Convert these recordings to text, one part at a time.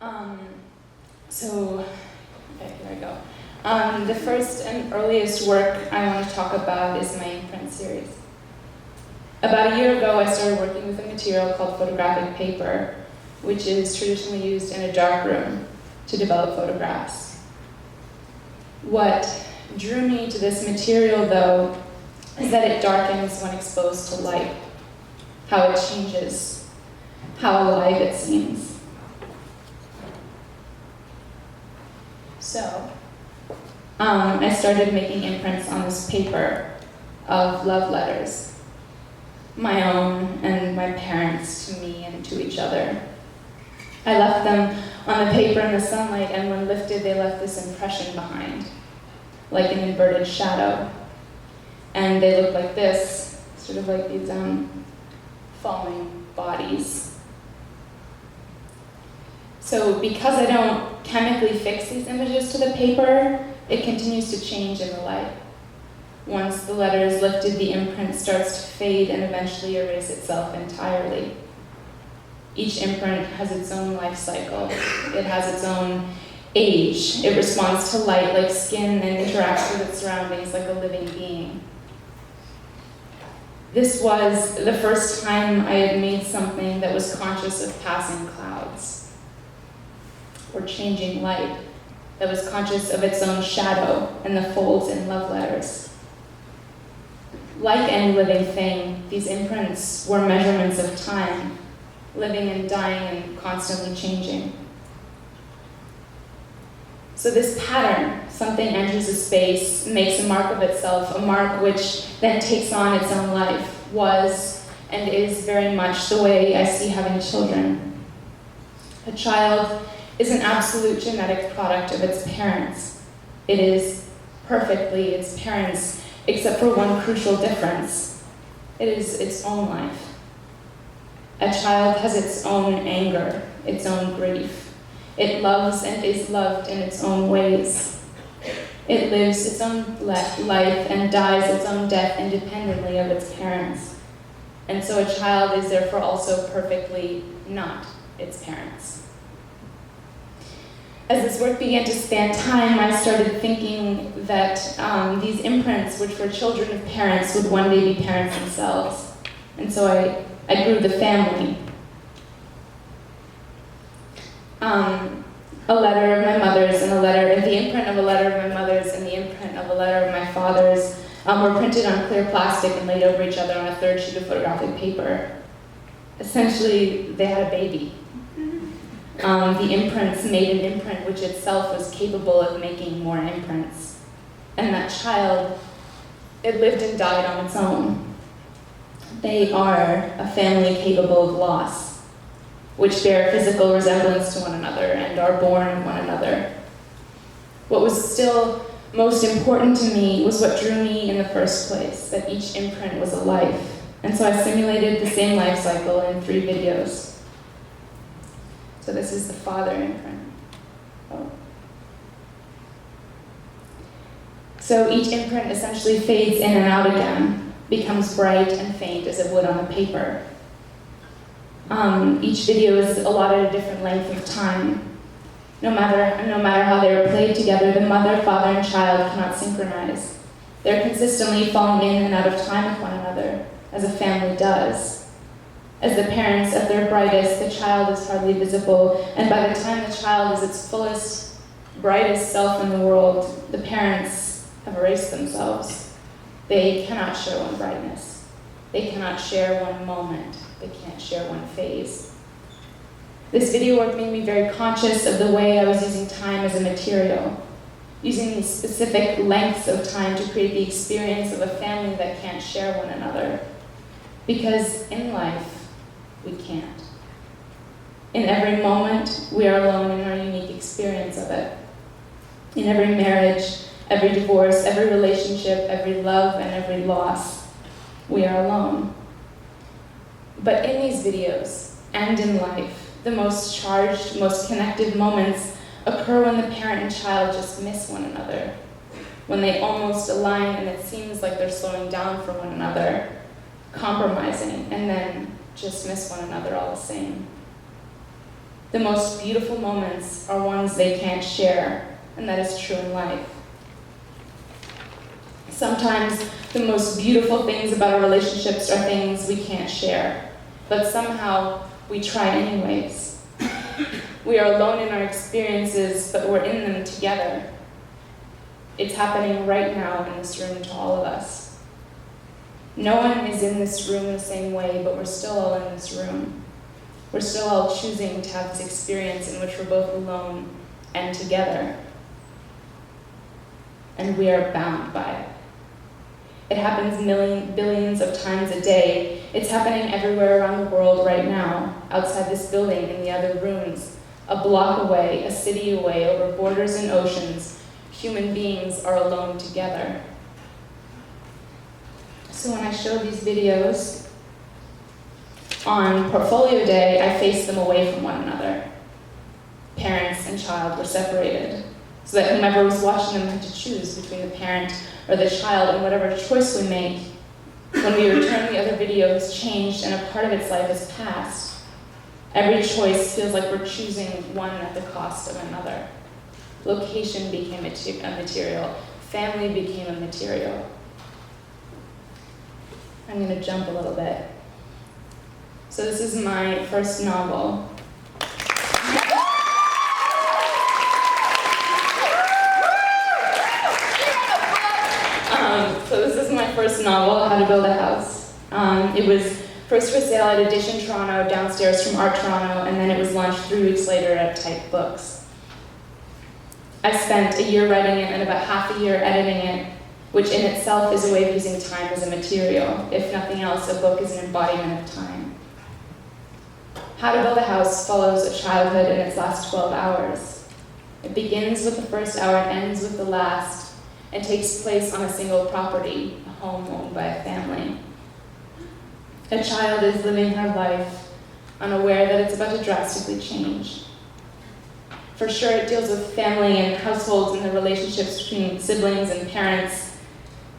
Okay, here I go. The first and earliest work I want to talk about is my imprint series. About a year ago, I started working with a material called photographic paper, which is traditionally used in a darkroom to develop photographs. What drew me to this material, though, is that it darkens when exposed to light, how it changes, how alive it seems. So, I started making imprints on this paper of love letters, my own and my parents to me and to each other. I left them on the paper in the sunlight, and when lifted, they left this impression behind, like an inverted shadow. And they look like this, sort of like these falling bodies. So because I don't chemically fix these images to the paper, it continues to change in the light. Once the letter is lifted, the imprint starts to fade and eventually erase itself entirely. Each imprint has its own life cycle. It has its own age. It responds to light like skin and interacts with its surroundings like a living being. This was the first time I had made something that was conscious of passing clouds or changing light, that was conscious of its own shadow and the folds in love letters. Like any living thing, these imprints were measurements of time, living and dying and constantly changing. So this pattern, something enters a space, makes a mark of itself, a mark which then takes on its own life, was and is very much the way I see having children. A child is an absolute genetic product of its parents. It is perfectly its parents, except for one crucial difference. It is its own life. A child has its own anger, its own grief. It loves and is loved in its own ways. It lives its own life and dies its own death independently of its parents. And so a child is therefore also perfectly not its parents. As this work began to span time, I started thinking that these imprints, which were children of parents, would one day be parents themselves. And so I grew the family. A letter of my mother's and the imprint of a letter of my mother's and the imprint of a letter of my father's were printed on clear plastic and laid over each other on a third sheet of photographic paper. Essentially, they had a baby. The imprints made an imprint which itself was capable of making more imprints. And that child, it lived and died on its own. They are a family capable of loss, which bear physical resemblance to one another and are born in one another. What was still most important to me was what drew me in the first place, that each imprint was a life. And so I simulated the same life cycle in 3 videos. So this is the father imprint. Oh. So each imprint essentially fades in and out again, becomes bright and faint as it would on the paper. Each video is allotted a different length of time. No matter how they are played together, the mother, father, and child cannot synchronize. They're consistently falling in and out of time with one another, as a family does. As the parents at their brightest, the child is hardly visible, and by the time the child is its fullest, brightest self in the world, the parents have erased themselves. They cannot share one brightness. They cannot share one moment. They can't share one phase. This video work made me very conscious of the way I was using time as a material, using these specific lengths of time to create the experience of a family that can't share one another. Because in life, we can't. In every moment, we are alone in our unique experience of it. In every marriage, every divorce, every relationship, every love, and every loss, we are alone. But in these videos, and in life, the most charged, most connected moments occur when the parent and child just miss one another, when they almost align and it seems like they're slowing down for one another, compromising, and then just miss one another all the same. The most beautiful moments are ones they can't share, and that is true in life. Sometimes the most beautiful things about our relationships are things we can't share, but somehow we try anyways. We are alone in our experiences, but we're in them together. It's happening right now in this room to all of us. No one is in this room the same way, but we're still all in this room. We're still all choosing to have this experience in which we're both alone and together. And we are bound by it. It happens billions of times a day. It's happening everywhere around the world right now, outside this building, in the other rooms, a block away, a city away, over borders and oceans. Human beings are alone together. So when I show these videos on Portfolio Day, I faced them away from one another. Parents and child were separated, so that whomever was watching them had to choose between the parent or the child, and whatever choice we make, when we return the other video has changed and a part of its life has passed. Every choice feels like we're choosing one at the cost of another. Location became a material. Family became a material. I'm going to jump a little bit. So this is my first novel. So this is my first novel, How to Build a House. It was first for sale at Edition Toronto, downstairs from Art Toronto, and then it was launched 3 weeks later at Type Books. I spent a year writing it and about half a year editing it, which in itself is a way of using time as a material. If nothing else, a book is an embodiment of time. How to Build a House follows a childhood in its last 12 hours. It begins with the first hour and ends with the last, and takes place on a single property, a home owned by a family. A child is living her life, unaware that it's about to drastically change. For sure, it deals with family and households and the relationships between siblings and parents,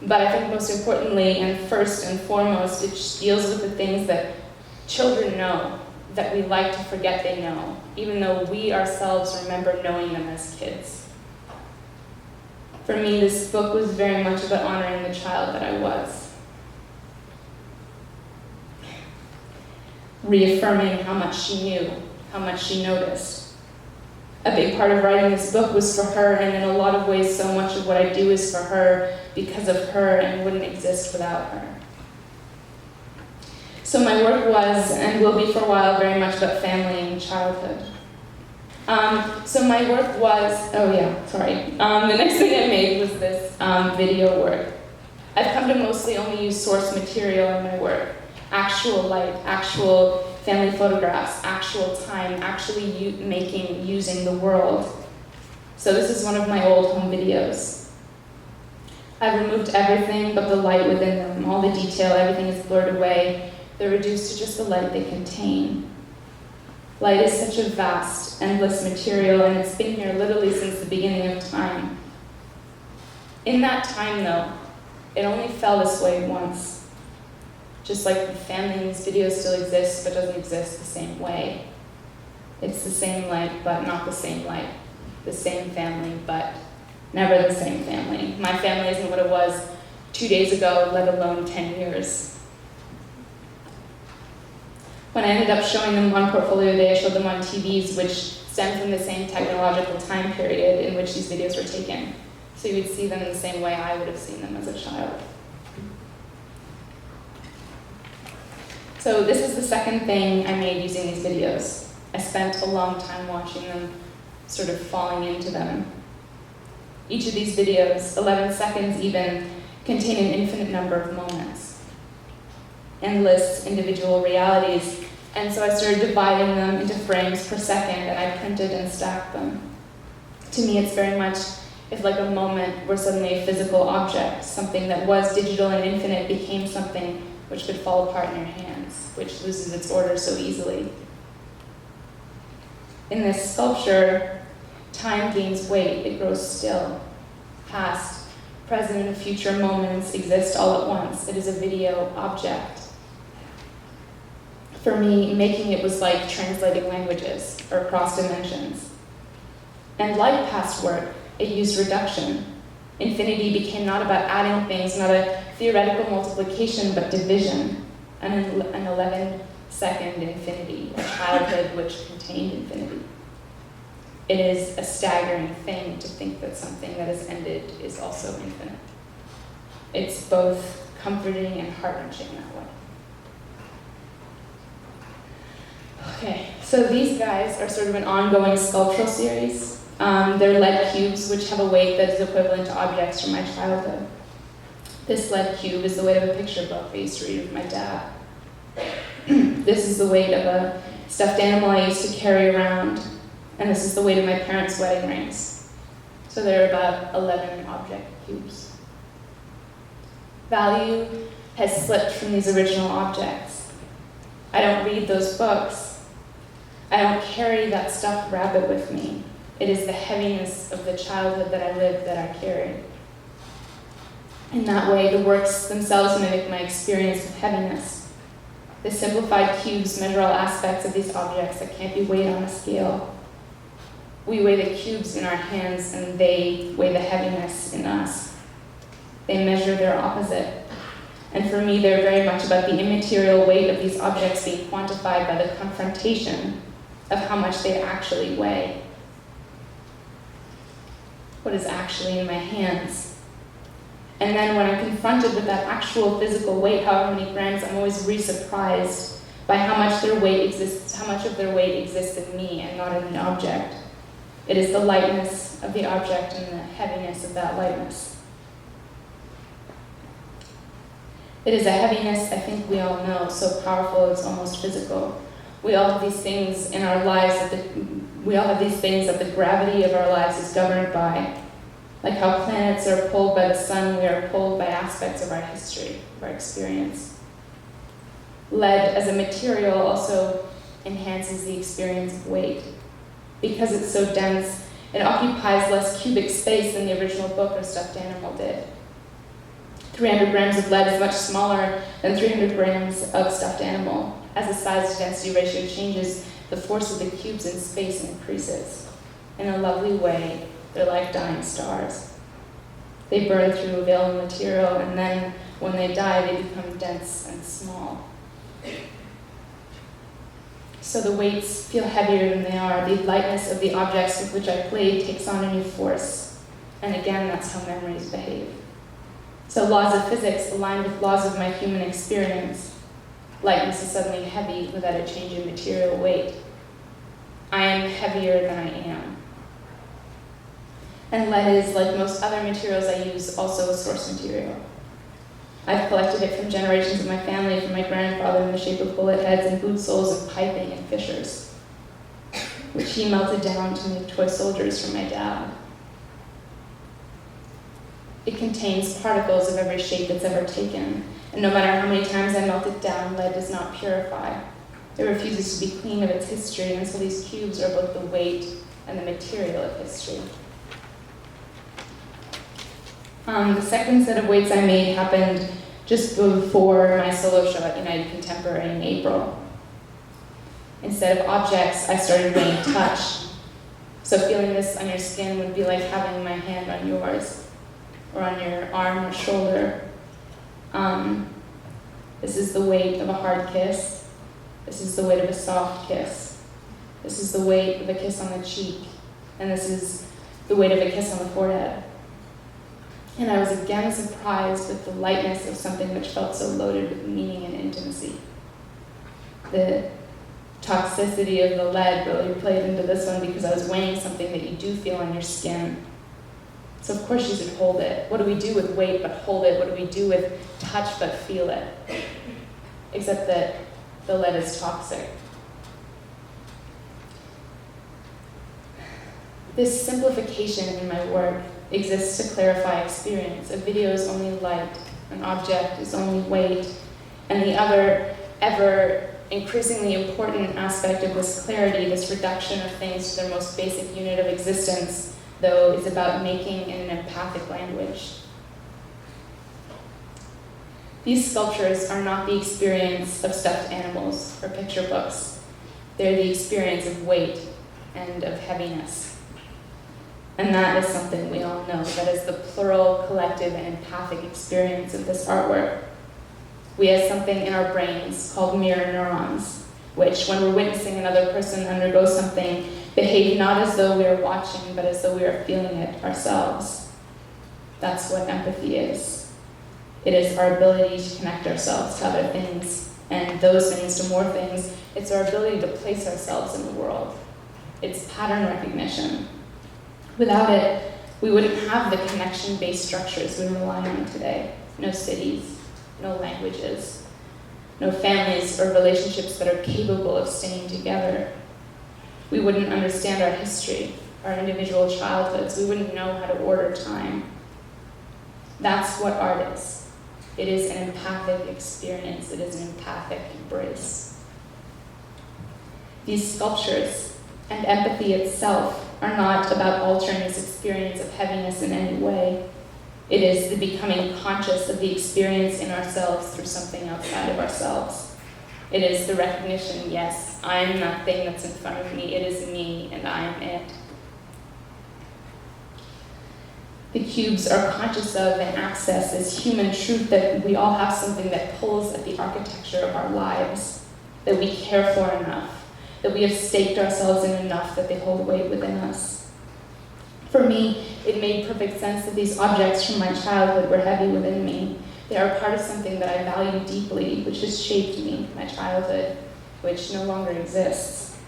but I think most importantly and first and foremost, it deals with the things that children know, that we like to forget they know, even though we ourselves remember knowing them as kids. For me, this book was very much about honoring the child that I was. Reaffirming how much she knew, how much she noticed. A big part of writing this book was for her, and in a lot of ways, so much of what I do is for her, because of her, and wouldn't exist without her. So my work was, and will be for a while, very much about family and childhood. So my work was, the next thing I made was this video work. I've come to mostly only use source material in my work. Actual light, actual family photographs, actual time, actually using the world. So this is one of my old home videos. I've removed everything but the light within them, all the detail, everything is blurred away. They're reduced to just the light they contain. Light is such a vast, endless material, and it's been here literally since the beginning of time. In that time, though, it only felt this way once. Just like the family in these videos still exists, but doesn't exist the same way. It's the same light, but not the same light. The same family, but never the same family. My family isn't what it was 2 days ago, let alone 10 years. When I ended up showing them on Portfolio Day, I showed them on TVs, which stem from the same technological time period in which these videos were taken. So you would see them the same way I would have seen them as a child. So this is the second thing I made using these videos. I spent a long time watching them, sort of falling into them. Each of these videos, 11 seconds even, contain an infinite number of moments. Endless individual realities, and so I started dividing them into frames per second, and I printed and stacked them. To me, it's very much if like a moment were suddenly a physical object, something that was digital and infinite became something which could fall apart in your hands, which loses its order so easily. In this sculpture, time gains weight, it grows still. Past, present, and future moments exist all at once. It is a video object. For me, making it was like translating languages or cross dimensions. And like past work, it used reduction. Infinity became not about adding things, not a theoretical multiplication, but division, an 11-second infinity, a childhood which contained infinity. It is a staggering thing to think that something that is ended is also infinite. It's both comforting and heart-wrenching that way. Okay, so these guys are sort of an ongoing sculptural series. They're lead cubes, which have a weight that is equivalent to objects from my childhood. This lead cube is the weight of a picture book I used to read with my dad. This is the weight of a stuffed animal I used to carry around, and this is the weight of my parents' wedding rings. So there are about 11 object cubes. Value has slipped from these original objects. I don't read those books. I don't carry that stuffed rabbit with me. It is the heaviness of the childhood that I lived that I carry. In that way, the works themselves mimic my experience with heaviness. The simplified cubes measure all aspects of these objects that can't be weighed on a scale. We weigh the cubes in our hands, and they weigh the heaviness in us. They measure their opposite. And for me, they're very much about the immaterial weight of these objects being quantified by the confrontation of how much they actually weigh. What is actually in my hands. And then when I'm confronted with that actual physical weight, however many grams, I'm always re-surprised by how much of their weight exists in me and not in an object. It is the lightness of the object and the heaviness of that lightness. It is a heaviness I think we all know, so powerful it's almost physical. We all have these things in our lives that the gravity of our lives is governed by. Like how planets are pulled by the sun, we are pulled by aspects of our history, of our experience. Lead as a material also enhances the experience of weight. Because it's so dense, it occupies less cubic space than the original book or stuffed animal did. 300 grams of lead is much smaller than 300 grams of stuffed animal. As the size-to-density ratio changes, the force of the cubes in space increases. In a lovely way, they're like dying stars. They burn through available material, and then when they die, they become dense and small. So the weights feel heavier than they are. The lightness of the objects with which I played takes on a new force. And again, that's how memories behave. So laws of physics align with laws of my human experience. Lightness is suddenly heavy without a change in material weight. I am heavier than I am. And lead is, like most other materials I use, also a source material. I've collected it from generations of my family, from my grandfather in the shape of bullet heads and boot soles and piping and fissures, which he melted down to make toy soldiers for my dad. It contains particles of every shape it's ever taken, and no matter how many times I melt it down, lead does not purify. It refuses to be clean of its history, and so these cubes are both the weight and the material of history. The second set of weights I made happened just before my solo show at United Contemporary in April. Instead of objects, I started weighing touch. So feeling this on your skin would be like having my hand on yours, or on your arm or shoulder. This is the weight of a hard kiss. This is the weight of a soft kiss. This is the weight of a kiss on the cheek. And this is the weight of a kiss on the forehead. And I was again surprised with the lightness of something which felt so loaded with meaning and intimacy. The toxicity of the lead really played into this one because I was weighing something that you do feel on your skin. So of course you should hold it. What do we do with weight but hold it? What do we do with touch but feel it? Except that the lead is toxic. This simplification in my work exists to clarify experience. A video is only light, an object is only weight, and the other, ever increasingly important aspect of this clarity, this reduction of things to their most basic unit of existence, though, is about making in an empathic language. These sculptures are not the experience of stuffed animals or picture books. They're the experience of weight and of heaviness. And that is something we all know. That is the plural, collective, and empathic experience of this artwork. We have something in our brains called mirror neurons, which, when we're witnessing another person undergo something, behave not as though we are watching, but as though we are feeling it ourselves. That's what empathy is. It is our ability to connect ourselves to other things, and those things to more things. It's our ability to place ourselves in the world. It's pattern recognition. Without it, we wouldn't have the connection-based structures we rely on today. No cities, no languages, no families or relationships that are capable of staying together. We wouldn't understand our history, our individual childhoods. We wouldn't know how to order time. That's what art is. It is an empathic experience. It is an empathic embrace. These sculptures and empathy itself are not about altering this experience of heaviness in any way. It is the becoming conscious of the experience in ourselves through something outside of ourselves. It is the recognition, yes, I am that thing that's in front of me. It is me, and I am it. The cubes are conscious of and access as human truth that we all have something that pulls at the architecture of our lives, that we care for enough, that we have staked ourselves in enough that they hold weight within us. For me, it made perfect sense that these objects from my childhood were heavy within me. They are part of something that I value deeply, which has shaped me, my childhood, which no longer exists.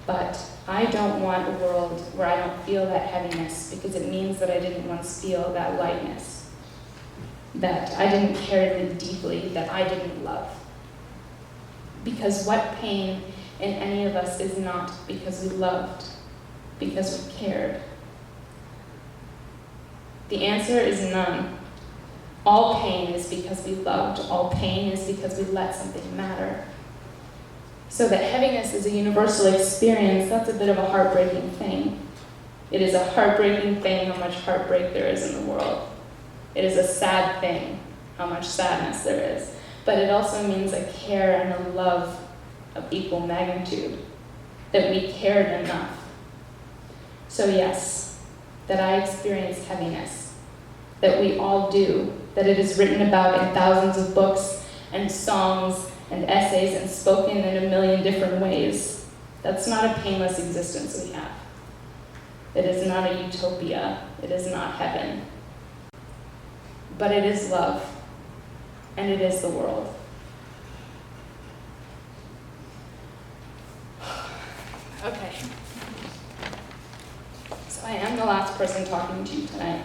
But I don't want a world where I don't feel that heaviness, because it means that I didn't once feel that lightness, that I didn't care really deeply, that I didn't love. Because what pain in any of us is not because we loved, because we cared? The answer is none. All pain is because we loved. All pain is because we let something matter. So that heaviness is a universal experience, that's a bit of a heartbreaking thing. It is a heartbreaking thing how much heartbreak there is in the world. It is a sad thing how much sadness there is. But it also means a care and a love of equal magnitude, that we cared enough. So yes, that I experience heaviness, that we all do, that it is written about in thousands of books and songs and essays and spoken in a million different ways. That's not a painless existence we have. It is not a utopia. It is not heaven. But it is love, and it is the world. Okay. So I am the last person talking to you tonight.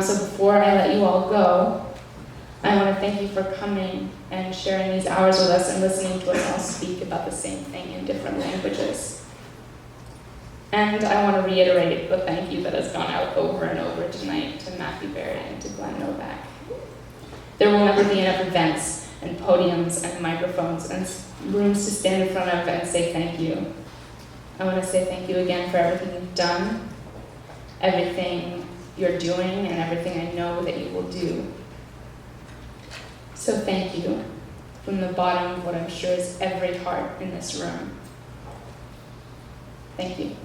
So before I let you all go, I want to thank you for coming and sharing these hours with us and listening to us all speak about the same thing in different languages. And I want to reiterate the thank you that has gone out over and over tonight to Matthew Barry and to Glenn Novak. There will never be enough events and podiums and microphones and rooms to stand in front of and say thank you. I want to say thank you again for everything you've done, everything you're doing, and everything I know that you will do. So thank you from the bottom of what I'm sure is every heart in this room. Thank you.